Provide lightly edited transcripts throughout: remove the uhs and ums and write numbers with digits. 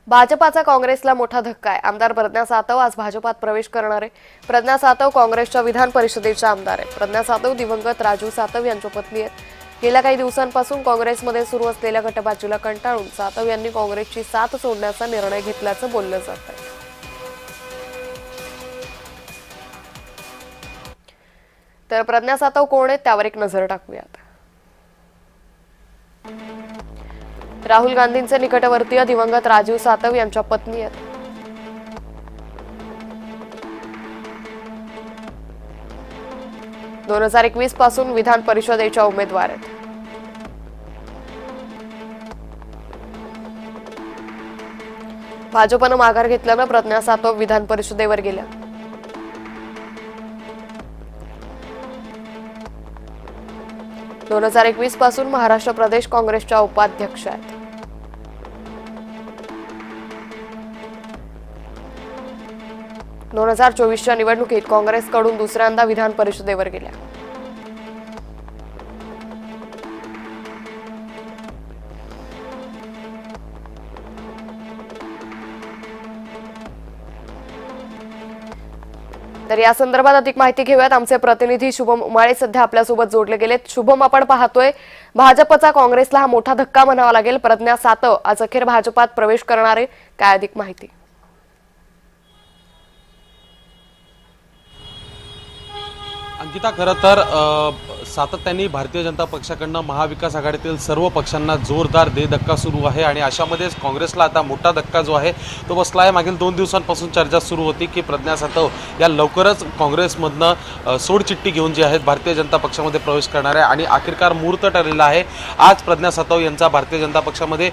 भाजपाचा काँग्रेसला मोठा धक्का आहे। आमदार प्रज्ञा सातव आज भाजपात प्रवेश करणार आहे। प्रज्ञा सातव काँग्रेसच्या विधान परिषदेच्या आमदार आहेत। प्रज्ञा सातव दिवंगत राजू सातव यांच्या पत्नी आहेत। गेल्या काही दिवसांपासून काँग्रेसमध्ये सुरू असलेल्या गटबाजीला कंटाळून सातव यांनी काँग्रेसची साथ सोडण्याचा निर्णय घेतल्याचं बोललं जात आहे। तर प्रज्ञा सातव कोण आहेत त्यावर एक नजर टाकूयात। राहुल गांधींचे निकटवर्तीय दिवंगत राजीव सातव यांच्या पत्नी आहेत। दोन 2021 पासून विधान परिषदेच्या उमेदवार आहेत। भाजपनं माघार घेतल्यानं प्रज्ञा सातव विधान परिषदेवर गेल्या। दोन 2021 पासून महाराष्ट्र प्रदेश काँग्रेसच्या उपाध्यक्ष आहेत। 2024च्या निवडणुकीत काँग्रेसकडून दुसऱ्यांदा विधान परिषदेवर गेल्या। तर या संदर्भात अधिक माहिती घेऊयात। आमचे प्रतिनिधी शुभम उमाळे सध्या आपल्यासोबत जोडले गेलेत। शुभम, आपण पाहतोय भाजपचा काँग्रेसला हा मोठा धक्का म्हणावा लागेल। प्रज्ञा सातव आज अखेर भाजपात प्रवेश करणार आहे, काय अधिक माहिती? अंकिता, खरं तर सातत्याने भारतीय जनता पक्षाकडनं महाविकास आघाडीतील सर्व पक्षांना जोरदार धक्का सुरू आहे आणि अशामध्येच काँग्रेसला आता मोठा धक्का जो आहे तो बसला आहे। मागील 2 दिवसांपासून चर्चा सुरू होती की प्रज्ञा सातव या लवकरच काँग्रेसमधनं सोडचिठ्ठी घेऊन जे आहेत भारतीय जनता पक्षामध्ये प्रवेश करणार आहे आणि अखेरकार मुहूर्त ठरलेला आहे। आज प्रज्ञा सातव यांचा भारतीय जनता पक्षामध्ये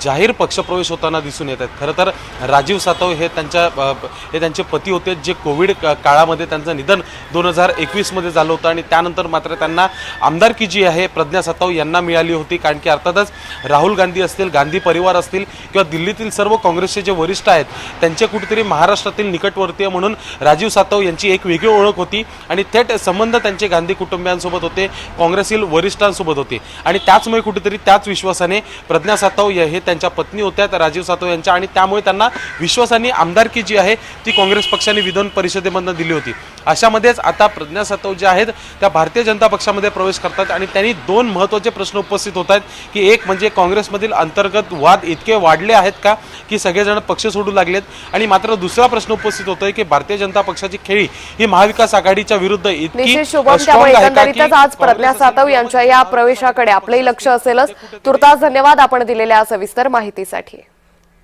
जाहीर पक्षप्रवेश होताना दिसून येत आहेत। खरं तर राजीव सातव हे त्यांचे पती होते, जे कोविड काळामध्ये त्यांचं निधन 2021 मध्ये झालं होतं आणि त्यानंतर मात्र त्यांना आमदारकी जी आहे प्रज्ञा सातव यांना मिळाली होती। कारण की अर्थातच राहुल गांधी असतील, गांधी परिवार असतील किंवा दिल्लीतील सर्व काँग्रेसचे जे वरिष्ठ आहेत त्यांचे कुठेतरी महाराष्ट्रातील निकटवर्तीय म्हणून राजीव सातव यांची एक वेगळी ओळख होती आणि थेट संबंध त्यांचे गांधी कुटुंबियांसोबत होते, काँग्रेसील वरिष्ठांसोबत होते आणि त्याचमुळे कुठेतरी त्याच विश्वासाने प्रज्ञा सातव हे त्यांच्या पत्नी होत्या राजीव सातव यांच्या आणि त्यामुळे त्यांना विश्वासाने आमदारकी जी आहे ती काँग्रेस पक्षाने विधान परिषदेमधून दिली होती। अशामध्येच आता प्रज्ञा सातव जे आहेत त्या भारतीय जनता पक्षामध्ये प्रवेश करतात आणि त्यांनी 2 महत्त्वाचे प्रश्न उपस्थित होत आहेत की एक म्हणजे काँग्रेसमधील अंतर्गत वाद इतके वाढले आहेत का की सगळेजण पक्ष सोडू लागलेत आणि मात्र दुसरा प्रश्न उपस्थित होतोय की भारतीय जनता पक्षाची खेळी ही महाविकास आघाडीच्या विरुद्ध इतकी स्ट्रॉंग आहे का? आज प्रज्ञा सातव यांच्या या प्रवेशाकडे आपलंही लक्ष असेलच। तुर्तास धन्यवाद आपण दिलेल्या सविस्तर माहितीसाठी।